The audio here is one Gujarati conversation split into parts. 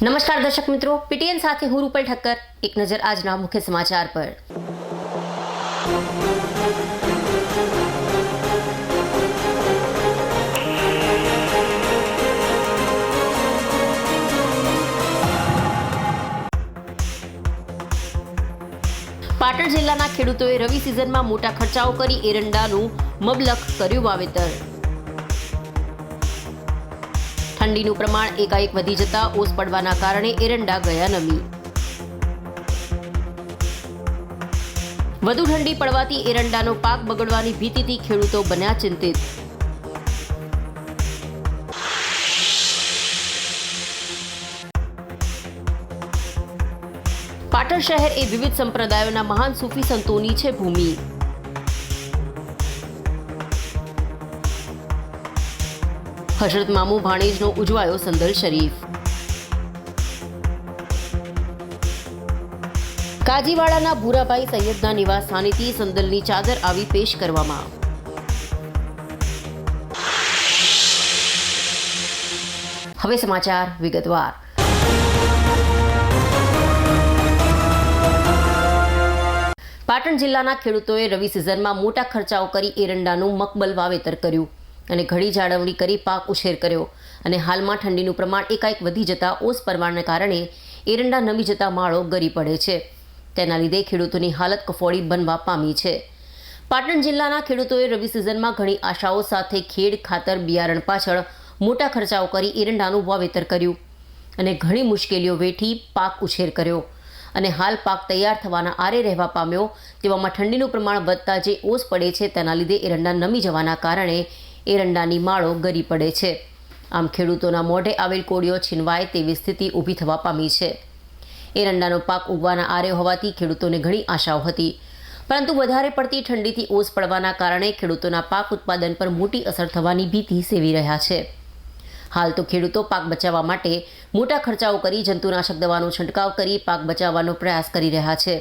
નમસ્કાર દર્શક મિત્રો, પીટીએન સાથે હું રૂપલ ઠક્કર। એક નજર આજના મુખ્ય સમાચાર પર। પાટણ જિલ્લાના ખેડૂતોએ રવિ સિઝનમાં મોટા ખર્ચાઓ કરી એરંડાનું મબલખ કર્યું વાવેતર। ઠંડીનું પ્રમાણ એકાએક વધી જતા ઓસ પડવાના કારણે એરંડા ગયા નમી। વધુ ઠંડી પડવાથી એરંડાનો પાક બગડવાની ભીતિથી ખેડૂતો બન્યા ચિંતિત। પાટણ શહેર એ વિવિધ સંપ્રદાયોના મહાન સૂફી સંતોની છે ભૂમિ। હજરત મામુ ભાણેજનો ઉજવાયો સંદલ શરીફ। કાજીવાડાના ભૂરાભાઈ સૈયદના નિવાસ સ્થાનેથી સંદલની ચાદર આવી પેશ કરવામાં। હવે સમાચાર વિગતવાર। પાટણ જિલ્લાના ખેડૂતોએ રવિ સિઝનમાં મોટા ખર્ચાઓ કરી એરંડાનું મકબલ વાવેતર કર્યું અને ઘડી જાળવણી કરી પાક ઉછેર કર્યો અને હાલમાં ઠંડીનું પ્રમાણ એકાએક વધી જતા ઓસ પડવાને કારણે એરંડા નમી જતા માળો ગરી પડે છે। તેના લીધે ખેડૂતોની હાલત કફોડી બનવા પામી છે। પાટણ જિલ્લાના ખેડૂતોએ રવિ સિઝનમાં ઘણી આશાઓ સાથે ખેડ ખાતર બિયારણ પાછળ મોટા ખર્ચાઓ કરી એરંડાનું વાવેતર કર્યું અને ઘણી મુશ્કેલીઓ વેઠી પાક ઉછેર કર્યો અને હાલ પાક તૈયાર થવાના આરે રહેવા પામ્યો। તેવામાં ઠંડીનું પ્રમાણ વધતા જે ઓસ પડે છે તેના લીધે એરંડા નમી જવાના કારણે એરંડાની માળો ગરી પડે છે। આમ ખેડૂતોના મોઢે આવેલ કોળીઓ છીનવાય તેવી સ્થિતિ ઊભી થવા પામી છે। એરંડાનો પાક ઉગવાના આરે હોવાથી ખેડૂતોને ઘણી આશાઓ હતી, પરંતુ વધારે પડતી ઠંડીથી ઓસ પડવાના કારણે ખેડૂતોના પાક ઉત્પાદન પર મોટી અસર થવાની ભીતિ સેવી રહ્યા છે। હાલ તો ખેડૂતો પાક બચાવવા માટે મોટા ખર્ચાઓ કરી જંતુનાશક દવાનો છંટકાવ કરી પાક બચાવવાનો પ્રયાસ કરી રહ્યા છે,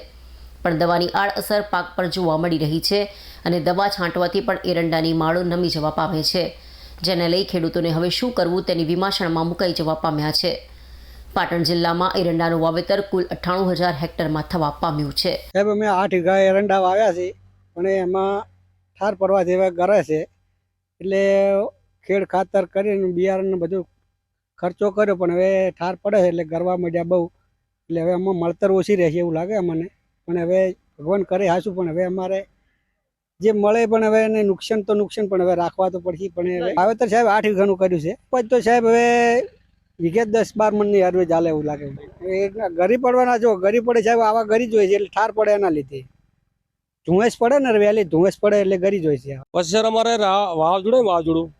પણ દવાની આડઅસર પાક પર જોવા મળી રહી છે અને દવા છાંટવાથી પણ એરંડાની માળો નમી જવા પામે છે, જેને લઈ ખેડૂતોને હવે શું કરવું તેની વિમાસણમાં મુકાઈ જવા પામ્યા છે। પાટણ જિલ્લામાં એરંડાનું વાવેતર કુલ 98,000 હેક્ટરમાં થવા પામ્યું છે। સાહેબ અમે 8 વીઘા એરંડા વાવ્યા છે, પણ એમાં ઠાર પડવા જેવા ગરે છે, એટલે ખેડ ખાતર કરીને બિયારણ બધું ખર્ચો કર્યો, પણ હવે ઠાર પડે છે એટલે ગરવા માંડ્યા બહુ, એટલે હવે આમાં મળતર ઓછી રહેશે એવું લાગે અમને। પણ હવે ભગવાન કરે હાશું, પણ હવે અમારે જે મળે પણ હવે એને નુકસાન તો નુકસાન, પણ હવે રાખવા તો પડશે। પણ હવે વાવેતર સાહેબ 8 વીઘાનું કર્યું છે, પછી તો સાહેબ હવે વીઘે 10-12 મણની હરવે ચાલે એવું લાગે। ગરી પડવાના, જો ગરી પડે સાહેબ આવા ગરી જોઈએ છે એટલે ઠાર પડે, એના લીધે ધુંવેશ પડે ને વહેલી ધુંવેશ પડે એટલે ગરી જોઈએ છે। પછી સર અમારે વાવજોડું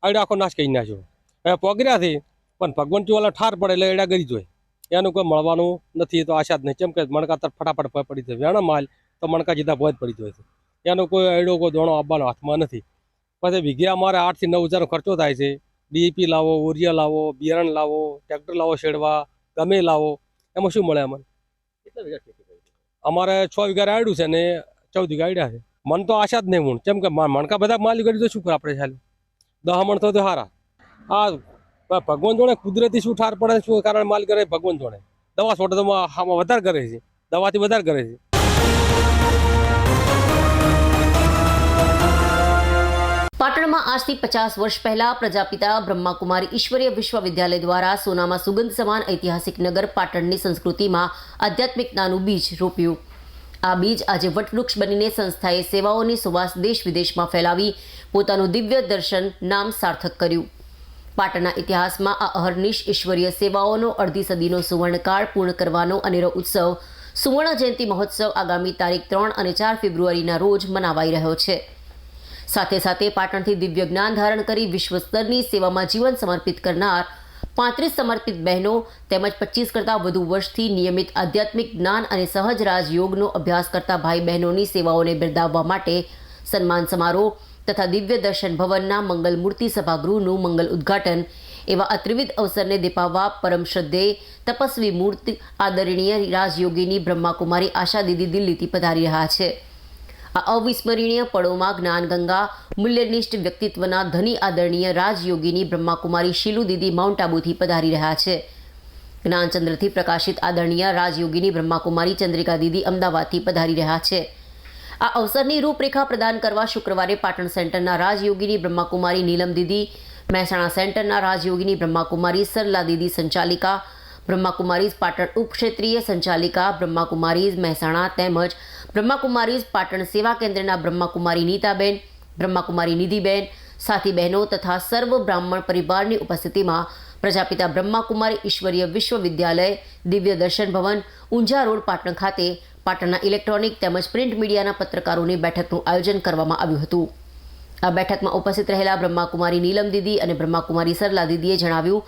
આડે આખો નાશ કરી નાખ્યો, હવે પોગર્યાથી પણ ભગવાન વાળા ઠાર પડે એટલે એડા ગરી જોઈએ, એનું કોઈ મળવાનું નથી તો આશા જ નહીં। કેમ કે મણકા તરફ ફટાફટ પડી જાય, વેણા માલ તો મણકા જીધા ભોજ પડી જાય છે, એનો કોઈ એડો કોઈ દોણો આપવાનો હાથમાં નથી। પછી વીઘે અમારે 8 થી 9 હજારનો ખર્ચો થાય છે। ડીએપી લાવો, ઉરિયા લાવો, બિયારણ લાવો, ટ્રેક્ટર લાવો, શેડવા ગમે લાવો, એમાં શું મળે અમને? અમારે 6 વીઘા રાયડું છે ને 14 વીઘા આડ્યા છે। મન તો આશા જ નહીં હું, કેમ કે મણકા બધા માલી કરી તો શું કરે આપણે? ચાલે 10 મણ તો સારા। આ ભગવાન જોડે કુદરતી શું ઠાર પડે, શું કારણ માલ કરે ભગવાન જોડે। દવા છોટે તો વધારે કરે છે, દવાથી વધારે કરે છે। પાટણમાં આજથી 50 વર્ષ પહેલા પ્રજાપિતા બ્રહ્માકુમારી ઈશ્વરીય વિશ્વવિદ્યાલય દ્વારા સોનામાં સુગંધ સમાન ઐતિહાસિક નગર પાટણની સંસ્કૃતિમાં આધ્યાત્મિકતાનું બીજ રોપ્યું। આ બીજ આજે વટવૃક્ષ બનીને સંસ્થાએ સેવાઓની સુવાસ દેશ વિદેશમાં ફેલાવી પોતાનું દિવ્ય દર્શન નામ સાર્થક કર્યું। પાટણના ઇતિહાસમાં આ અહર્નિશ ઈશ્વરીય સેવાઓનો અડધી સદીનો સુવર્ણકાળ પૂર્ણ કરવાનો અનેરો ઉત્સવ સુવર્ણ જયંતિ મહોત્સવ આગામી તારીખ 3 અને 4 ફેબ્રુઆરીના રોજ મનાવાઈ રહ્યો છે। સાથે સાથે પાટણથી દિવ્ય જ્ઞાન ધારણ કરી વિશ્વ સ્તરની સેવામાં જીવન સમર્પિત કરનાર 35 સમર્પિત બહેનો તેમજ 25 કરતાં વધુ વર્ષથી નિયમિત આધ્યાત્મિક જ્ઞાન અને સહજ રાજયોગનો અભ્યાસ કરતા ભાઈ બહેનોની સેવાઓને બિરદાવવા માટે સન્માન સમારોહ તથા દિવ્ય દર્શન ભવનના મંગલ મૂર્તિ સભાગૃહનું મંગલ ઉદ્ઘાટન એવા આ ત્રિવિધ અવસરને દીપાવવા પરમ શ્રદ્ધેય તપસ્વી મૂર્તિ આદરણીય રાજયોગીની બ્રહ્માકુમારી આશા દીદી દિલ્હીથી પધારી રહ્યા છે। આ અવિસ્મરણીય પળોમાં જ્ઞાનગંગા મૂલ્યનિષ્ઠ વ્યક્તિત્વના ધની આદરણીય રાજયોગીની બ્રહ્માકુમારી શીલુ દીદી માઉન્ટ આબુથી પધારી રહ્યા છે। જ્ઞાનચંદ્રથી પ્રકાશિત આદરણીય રાજયોગીની બ્રહ્માકુમારી ચંદ્રિકા દીદી અમદાવાદથી પધારી રહ્યા છે. આ અવસરની રૂપરેખા પ્રદાન કરવા શુક્રવારે પાટણ સેન્ટરના રાજયોગીની બ્રહ્માકુમારી નીલમ દીદી, મહેસાણા સેન્ટરના રાજયોગીની બ્રહ્માકુમારી સરલા દીદી સંચાલિકા, બ્રહ્માકુમારીઝ પાટણ ઉપક્ષેત્રીય સંચાલિકા બ્રહ્માકુમારીઝ મહેસાણા તેમજ બ્રહ્માકુમારીઝ પાટણ સેવા કેન્દ્રના બ્રહ્માકુમારી નીતાબેન, બ્રહ્માકુમારી નિધિબેન, સાથી બહેનો તથા સર્વ બ્રાહ્મણ પરિવારની ઉપસ્થિતિમાં પ્રજાપિતા બ્રહ્માકુમારી ઈશ્વરીય વિશ્વવિદ્યાલય, દિવ્ય દર્શન ભવન, ઊંઝા રોડ પાટણ ખાતે પાટણના ઇલેક્ટ્રોનિક તેમજ પ્રિન્ટ મીડિયાના પત્રકારોની બેઠકનું આયોજન કરવામાં આવ્યું હતું. આ બેઠકમાં ઉપસ્થિત રહેલા બ્રહ્માકુમારી નીલમ દીદી અને બ્રહ્માકુમારી સરલા દીદીએ જણાવ્યું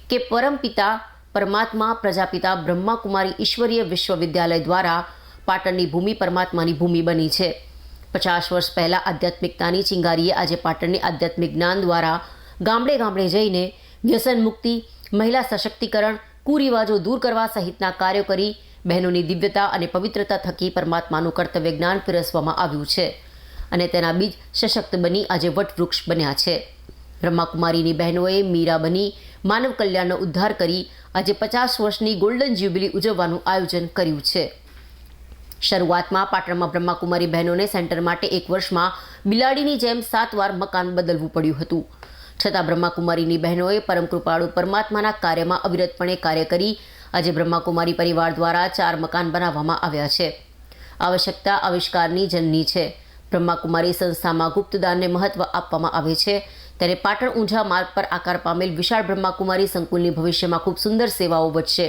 કે પરમપિતા પરમાત્મા પ્રજાપિતા બ્રહ્માકુમારી ઈશ્વરીય વિશ્વવિદ્યાલય દ્વારા પાટણની ભૂમિ પરમાત્માની ભૂમિ બની છે. 50 વર્ષ પહેલાં આધ્યાત્મિકતાની ચિંગારીએ આજે પાટણની આધ્યાત્મિક જ્ઞાન દ્વારા ગામડે ગામડે જઈને વ્યસન મુક્તિ, મહિલા સશક્તિકરણ, કુરિવાજો દૂર કરવા સહિતના કાર્યો કરી બહેનોની દિવ્યતા અને પવિત્રતા થકી પરમાત્માનું કર્તવ્ય જ્ઞાન પીરસવામાં આવ્યું છે અને તેના બીજ સશક્ત બની આજે વટવૃક્ષ બન્યા છે. બ્રહ્માકુમારીની બહેનોએ મીરા બની માનવ કલ્યાણનો ઉદ્ધાર કરી આજે 50 વર્ષની ગોલ્ડન જ્યુબિલી ઉજવવાનું આયોજન કર્યું છે. શરૂઆતમાં પાટણમાં બ્રહ્માકુમારી બહેનોને સેન્ટર માટે 1 વર્ષમાં બિલાડીની જેમ 7 વાર મકાન બદલવું પડ્યું હતું. છતાં બ્રહ્માકુમારીની બહેનોએ પરમ કૃપાળુ પરમાત્માના કાર્યમાં અવિરતપણે કાર્ય કરી આજે બ્રહ્માકુમારી પરિવાર દ્વારા 4 મકાન બનાવવામાં આવ્યા છે. આવશ્યકતા આવિષ્કારની જનની છે. બ્રહ્માકુમારી સંસ્થામાં ગુપ્તદાનને મહત્વ આપવામાં આવે છે ત્યારે પાટણ ઊંઝા માર્ગ પર આકાર પામેલ વિશાળ બ્રહ્માકુમારી સંકુલની ભવિષ્યમાં ખૂબ સુંદર સેવાઓ વધશે.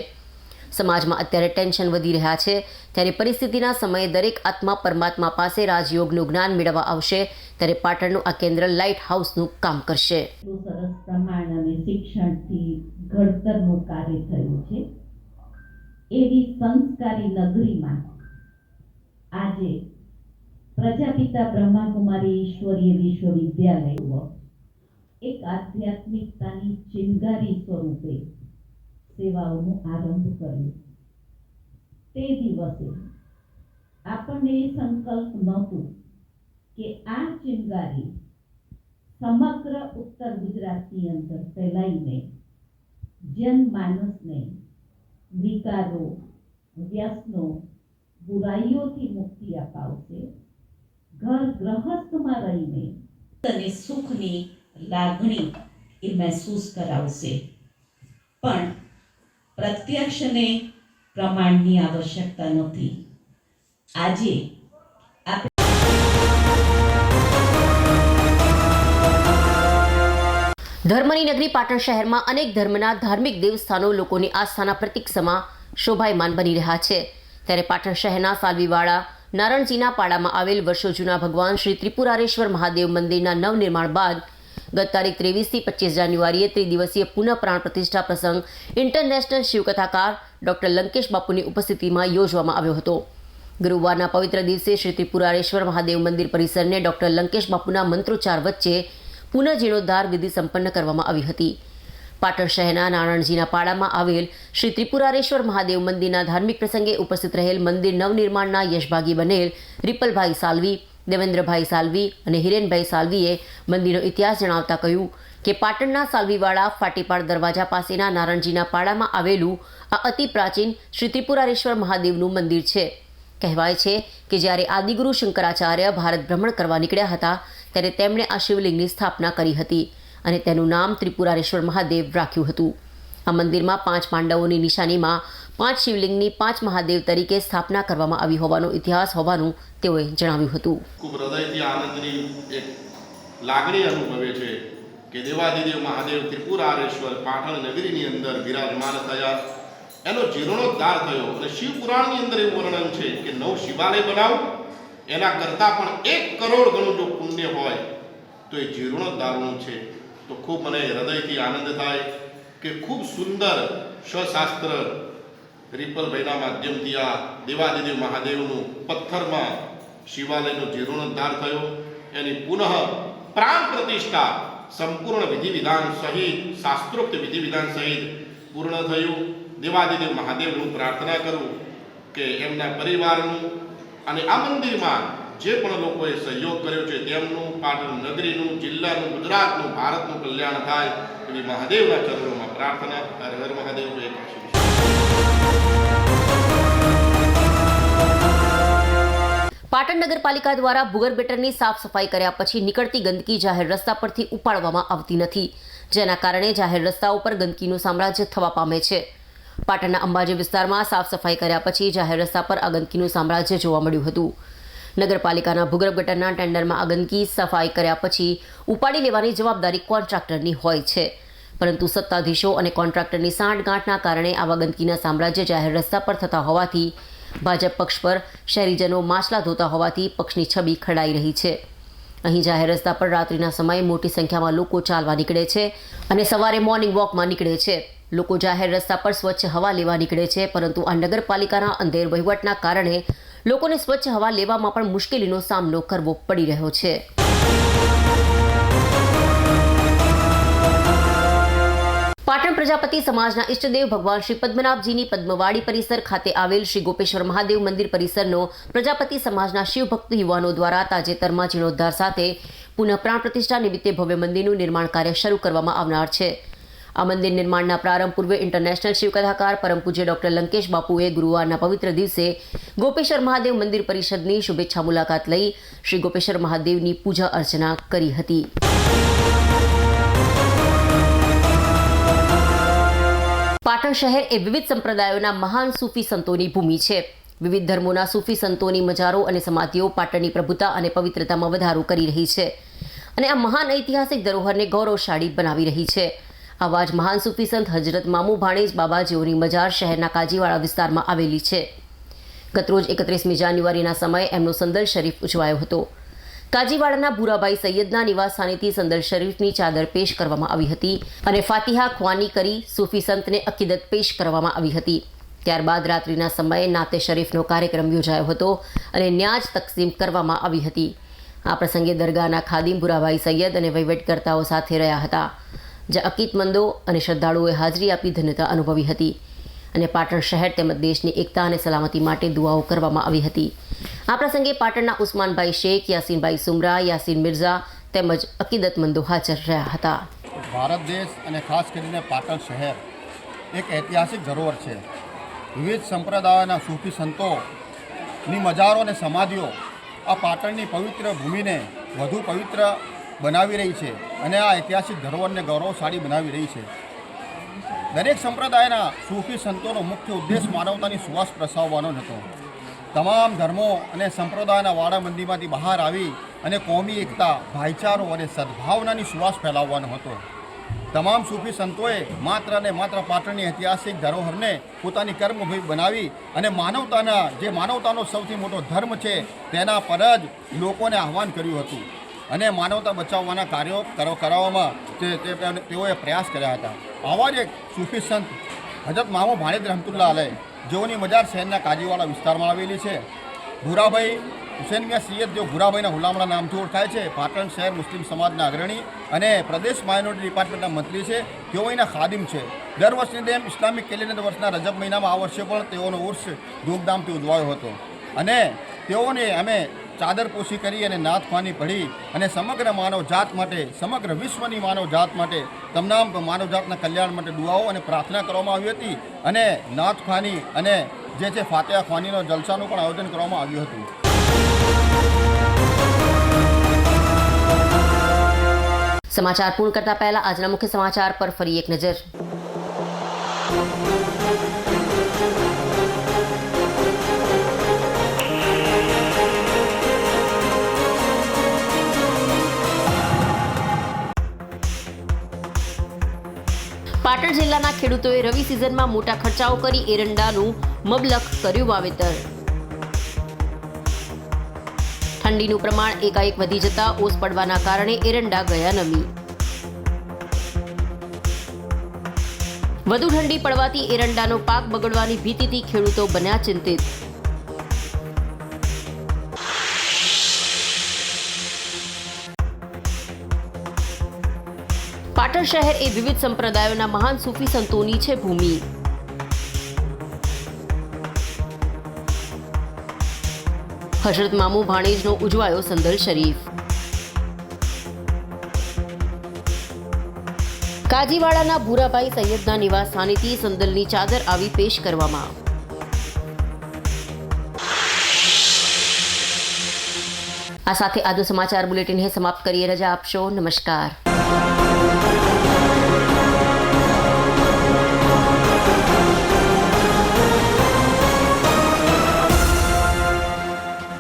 સમાજમાં અત્યારે ટેન્શન વધી રહ્યા છે ત્યારે પરિસ્થિતિના સમયે દરેક આત્મા પરમાત્મા પાસે રાજયોગનું જ્ઞાન મેળવવા આવશે ત્યારે પાટણનું આ કેન્દ્ર લાઇટ હાઉસનું કામ કરશે. સરસ પ્રમાણ અને શિક્ષણથી ઘડતરનું કાર્ય થયું છે. એવી સંસ્કારી નગરીમાં આજે પ્રજાપિતા બ્રહ્માકુમારી ઈશ્વરીય વિશ્વવિદ્યાલય એક આધ્યાત્મિકતાની ચિનગારી સ્વરૂપે સેવાઓનો આરંભ કર્યો. તે દિવસે આપણને એ સંકલ્પ નહોતું કે આ ચિનગારી સમગ્ર ઉત્તર ગુજરાતની અંદર ફેલાઈને જનમાનસને વિકારો, વ્યસનો, બુરાઈઓથી મુક્તિ અપાવશે, ઘર ગ્રહસ્થમાં રહીને અને સુખની લાગણી એ મહેસૂસ કરાવશે. પણ પ્રત્યક્ષને પ્રમાણની આવશ્યકતા નથી. આજે ધર્મની નગરી પાટણ શહેરમાં અનેક ધર્મના ધાર્મિક દેવસ્થાનો લોકોની આસ્થાના પ્રતીક સમા શોભાયમાન બની રહ્યા છે ત્યારે પાટણ શહેરના સાલવીવાળા નારણજીના પાડામાં આવેલ વર્ષો જૂના ભગવાન શ્રી ત્રિપુરારેશ્વર મહાદેવ મંદિરના નવનિર્માણ બાદ ગત તારીખ 23 થી 25 જાન્યુઆરીએ ત્રિદિવસીય પુનઃ પ્રાણ પ્રતિષ્ઠા પ્રસંગ ઇન્ટરનેશનલ શિવકથાકાર ડોક્ટર લંકેશ બાપુની ઉપસ્થિતિમાં યોજવામાં આવ્યો હતો. ગુરુવારના પવિત્ર દિવસે શ્રી ત્રિપુરારેશ્વર મહાદેવ મંદિર પરિસરને ડોક્ટર લંકેશ બાપુના મંત્રોચ્ચાર વચ્ચે પુનઃ જીર્ણોદ્ધાર વિધિ સંપન્ન કરવામાં આવી હતી. પાટણ શહેરના નારણજીના પાડામાં આવેલ શ્રી ત્રિપુરારેશ્વર મહાદેવ મંદિરના ધાર્મિક પ્રસંગે ઉપસ્થિત રહેલ મંદિર નવનિર્માણના યશભાગી બનેલ રિપલભાઈ સાલવી, દેવેન્દ્રભાઈ સાલવી અને હિરેનભાઈ સાલવીએ મંદિરનો ઇતિહાસ જણાવતા કહ્યું કે પાટણના સાલવીવાળા ફાટીપાડ દરવાજા પાસેના નારણજીના પાડામાં આવેલું આ અતિ પ્રાચીન શ્રી ત્રિપુરારેશ્વર મહાદેવનું મંદિર છે. કહેવાય છે કે જ્યારે આદિગુરુ શંકરાચાર્ય ભારત ભ્રમણ કરવા નીકળ્યા હતા ત્યારે તેમણે આ શિવલિંગની સ્થાપના કરી હતી અને તેનું નામ ત્રિપુરારેશ્વર મહાદેવ રાખ્યું હતું. આ મંદિરમાં 5 પાંડવોની નિશાનીમાં 5 શિવલિંગની 5 મહાદેવ તરીકે સ્થાપના કરવામાં આવી હોવાનો ઇતિહાસ હોવાનું તેઓએ જણાવ્યું હતું. ખૂબ હૃદયથી આનંદની એક લાગણી અનુભવે છે કે દેવાદિદેવ મહાદેવ ત્રિપુરારેશ્વર પાટણ નગરીની અંદર બિરાજમાન થયા, એનો જીર્ણોદ્ધાર થયો અને શિવ પુરાણની અંદર એવું વર્ણન છે કે 9 શિવાલય બનાવો એના કરતાં પણ 1 કરોડ ગણું જો પુણ્ય હોય તો એ જીર્ણોદ્ધારનું છે. તો ખૂબ મને હૃદયથી આનંદ થાય કે ખૂબ સુંદર શાસ્ત્ર રિપલભાઈના માધ્યમથી આ દેવાદિદેવ મહાદેવનું પથ્થરમાં શિવાલયનો જીર્ણોદ્ધાર થયો, એની પુનઃ પ્રાણ પ્રતિષ્ઠા સંપૂર્ણ વિધિ વિધાન સહિત શાસ્ત્રોક્ત વિધિ વિધાન સહિત પૂર્ણ થયું. દેવાદિદેવ મહાદેવનું પ્રાર્થના કરું કે એમના પરિવારનું અને આ મંદિરમાં જે પણ લોકોએ સહયોગ કર્યો છે તેમનું, પાટણ નગરીનું, જિલ્લાનું, ગુજરાતનું, ભારતનું કલ્યાણ થાય એવી મહાદેવના ચરણોમાં પ્રાર્થના. હર હર મહાદેવ. એક આશીર્વાદ. પાટણ નગરપાલિકા દ્વારા ભૂગર્ભ ગટરની સાફ સફાઈ કર્યા પછી નીકળતી ગંદકી જાહેર રસ્તા પરથી ઉપાડવામાં આવતી નથી, જેના કારણે જાહેર રસ્તાઓ પર ગંદકીનું સામ્રાજ્ય થવા પામે છે. પાટણના અંબાજી વિસ્તારમાં સાફ સફાઈ કર્યા પછી જાહેર રસ્તા પર આ ગંદકીનું સામ્રાજ્ય જોવા મળ્યું હતું. નગરપાલિકાના ભૂગર્ભ ગટરના ટેન્ડરમાં આ ગંદકી સફાઈ કર્યા પછી ઉપાડી લેવાની જવાબદારી કોન્ટ્રાક્ટરની હોય છે, પરંતુ સત્તાધીશો અને કોન્ટ્રાક્ટરની સાંઠગાંઠના કારણે આવા ગંદકીના સામ્રાજ્ય જાહેર રસ્તા પર થતા હોવાથી ભાજપ પક્ષ પર શહેરીજનો માછલા ધોતા હોવાથી પક્ષની છબી ખરડાઈ રહી છે. અહીં જાહેર રસ્તા પર રાત્રિના સમયે મોટી સંખ્યામાં લોકો ચાલવા નીકળે છે અને સવારે મોર્નિંગ વોકમાં નીકળે છે. લોકો જાહેર રસ્તા પર સ્વચ્છ હવા લેવા નીકળે છે, પરંતુ આ નગરપાલિકાના અંધેર વહીવટના કારણે લોકોને સ્વચ્છ હવા લેવામાં પણ મુશ્કેલીનો સામનો કરવો પડી રહ્યો છે. પાટણ પ્રજાપતિ સમાજના ઇષ્ટદેવ ભગવાન શ્રી પદ્મનાભજીની પદ્મવાડી પરિસર ખાતે આવેલ શ્રી ગોપેશ્વર મહાદેવ મંદિર પરિસરનો પ્રજાપતિ સમાજના શિવભક્ત યુવાનો દ્વારા તાજેતરમાં જીર્ણોદ્ધાર સાથે પુનઃ પ્રાણ પ્રતિષ્ઠા નિમિત્તે ભવ્ય મંદિરનું નિર્માણ કાર્ય શરૂ કરવામાં આવનાર છે. આ મંદિર નિર્માણના પ્રારંભ પૂર્વે ઇન્ટરનેશનલ શિવકથાકાર પરમ પૂજ્ય ડોક્ટર લંકેશ બાપુએ ગુરુવારના પવિત્ર દિવસે ગોપેશ્વર મહાદેવ મંદિર પરિષદની શુભેચ્છા મુલાકાત લઈ શ્રી ગોપેશ્વર મહાદેવની પૂજા અર્ચના કરી હતી. પાટણ શહેર એ વિવિધ સંપ્રદાયોના મહાન સૂફી સંતોની ભૂમિ છે. વિવિધ ધર્મોના સૂફી સંતોની મજારો અને સમાધિઓ પાટણની પ્રભુતા અને પવિત્રતામાં વધારો કરી રહી છે અને આ મહાન ઐતિહાસિક ધરોહરને ગૌરવશાળી બનાવી રહી છે. આવા જ મહાન સૂફી સંત હજરત મામુ ભાણેજ બાબાજીઓની મજાર શહેરના કાજીવાડા વિસ્તારમાં આવેલી છે. ગતરોજ 31મી જાન્યુઆરીના સમયે એમનો સંદલ શરીફ ઉજવાયો હતો. કાજીવાડાના ભૂરાભાઈ સૈયદના નિવાસ સ્થાનેથી સંદલ શરીફની ચાદર પેશ કરવામાં આવી હતી અને ફાતિહા ખ્વાની કરી સૂફી સંતને અકીદત પેશ કરવામાં આવી હતી. ત્યારબાદ રાત્રિના સમયે નાતે શરીફનો કાર્યક્રમ યોજાયો હતો અને ન્યાજ તકસીમ કરવામાં આવી હતી. આ પ્રસંગે દરગાહના ખાદિમ ભૂરાભાઈ સૈયદ અને વહીવટકર્તાઓ સાથે રહ્યા હતા, જ્યાં અકીદમંદો અને શ્રદ્ધાળુઓએ હાજરી આપી ધન્યતા અનુભવી હતી અને પાટણ શહેર તેમજ દેશની એકતા અને સલામતી માટે દુઆઓ કરવામાં આવી હતી. આ પ્રસંગે પાટણના ઉસ્માનભાઈ શેખ, યાસીનભાઈ સુમરા, યાસીન મિર્ઝા તેમજ અકીદતમંદો હાજર રહ્યા હતા. ભારત દેશ અને ખાસ કરીને પાટણ શહેર એક ઐતિહાસિક ધરોહર છે. વિવિધ સંપ્રદાયોના સૂફી સંતોની મજારો અને સમાધિઓ આ પાટણની પવિત્ર ભૂમિને વધુ પવિત્ર બનાવી રહી છે અને આ ઐતિહાસિક ધરોહરને ગૌરવશાળી બનાવી રહી છે. દરેક સંપ્રદાયના સૂફી સંતોનો મુખ્ય ઉદ્દેશ માનવતાની સુવાસ પ્રસવવાનો હતો. તમામ ધર્મો અને સંપ્રદાયના વાડામંદીમાંથી બહાર આવી અને કોમી એકતા, ભાઈચારો અને સદભાવનાની સુવાસ ફેલાવવાનો હતો. તમામ સૂફી સંતોએ માત્ર અને માત્ર પાટણની ઐતિહાસિક ધરોહરને પોતાની કર્મભૂમિ બનાવી અને માનવતાનો સૌથી મોટો ધર્મ છે તેના પર જ લોકોને આહ્વાન કર્યું હતું અને માનવતા બચાવવાના કાર્યો કરવામાં તેઓએ પ્રયાસ કર્યા હતા. આવા જ એક સૂફી સંત હજરત મામુ ભાણેજ રહમતુલ્લાહ અલૈહ, જેઓની મજાર શહેરના કાજીવાડા વિસ્તારમાં આવેલી છે. ભૂરાભાઈ હુસેન મિયા સૈયદ, જેઓ ભૂરાભાઈના હુલામણા નામથી ઓળખાય છે, પાટણ શહેર મુસ્લિમ સમાજના અગ્રણી અને પ્રદેશ માઇનોરિટી ડિપાર્ટમેન્ટના મંત્રી છે. તેઓ અહીંના ખાદિમ છે. દર વર્ષની જેમ ઇસ્લામિક કેલેન્ડર વર્ષના રજબ મહિનામાં આ વર્ષે પણ તેઓનો ઉર્સ ધૂમધામથી ઉજવાયો હતો અને તેઓને અમે ચાદર પોશી કરી અને નાત ખ્વાની પઢી અને સમગ્ર માનવજાત માટે, સમગ્ર વિશ્વની માનવજાત માટે, તમામ માનવજાતના કલ્યાણ માટે દુઆઓ અને પ્રાર્થના કરવામાં આવી હતી અને નાત ખ્વાની અને જે છે ફાતિહા ખ્વાનીનો જલસાનું પણ આયોજન કરવામાં આવ્યું હતું. સમાચાર પૂર્ણ કરતા પહેલા આજના મુખ્ય સમાચાર પર ફરી એક નજર. પાટણ જિલ્લાના ખેડૂતોએ રવિ સિઝનમાં મોટા ખર્ચાઓ કરી એરંડાનું મબલખ કર્યું વાવેતર. ઠંડીનું પ્રમાણ એકાએક વધી જતા ઓસ પડવાના કારણે એરંડા ગયા નમી. વધુ ઠંડી પડવાથી એરંડાનો પાક બગડવાની ભીતિથી ખેડૂતો બન્યા ચિંતિત. પાટણ શહેર એ વિવિધ સંપ્રદાયોના મહાન સૂફી સંતોની છે ભૂમિ. હજરત મામુ ભાણેજનો ઉજવાયો સંદલ શરીફ. કાજીવાડાના ભૂરાભાઈ સૈયદના નિવાસ સ્થાનેથી સંદલની ચાદર આવી પેશ કરવામાં. આ સાથે આજનું સમાચાર બુલેટિન સમાપ્ત કરીએ. રજા આપશો. નમસ્કાર.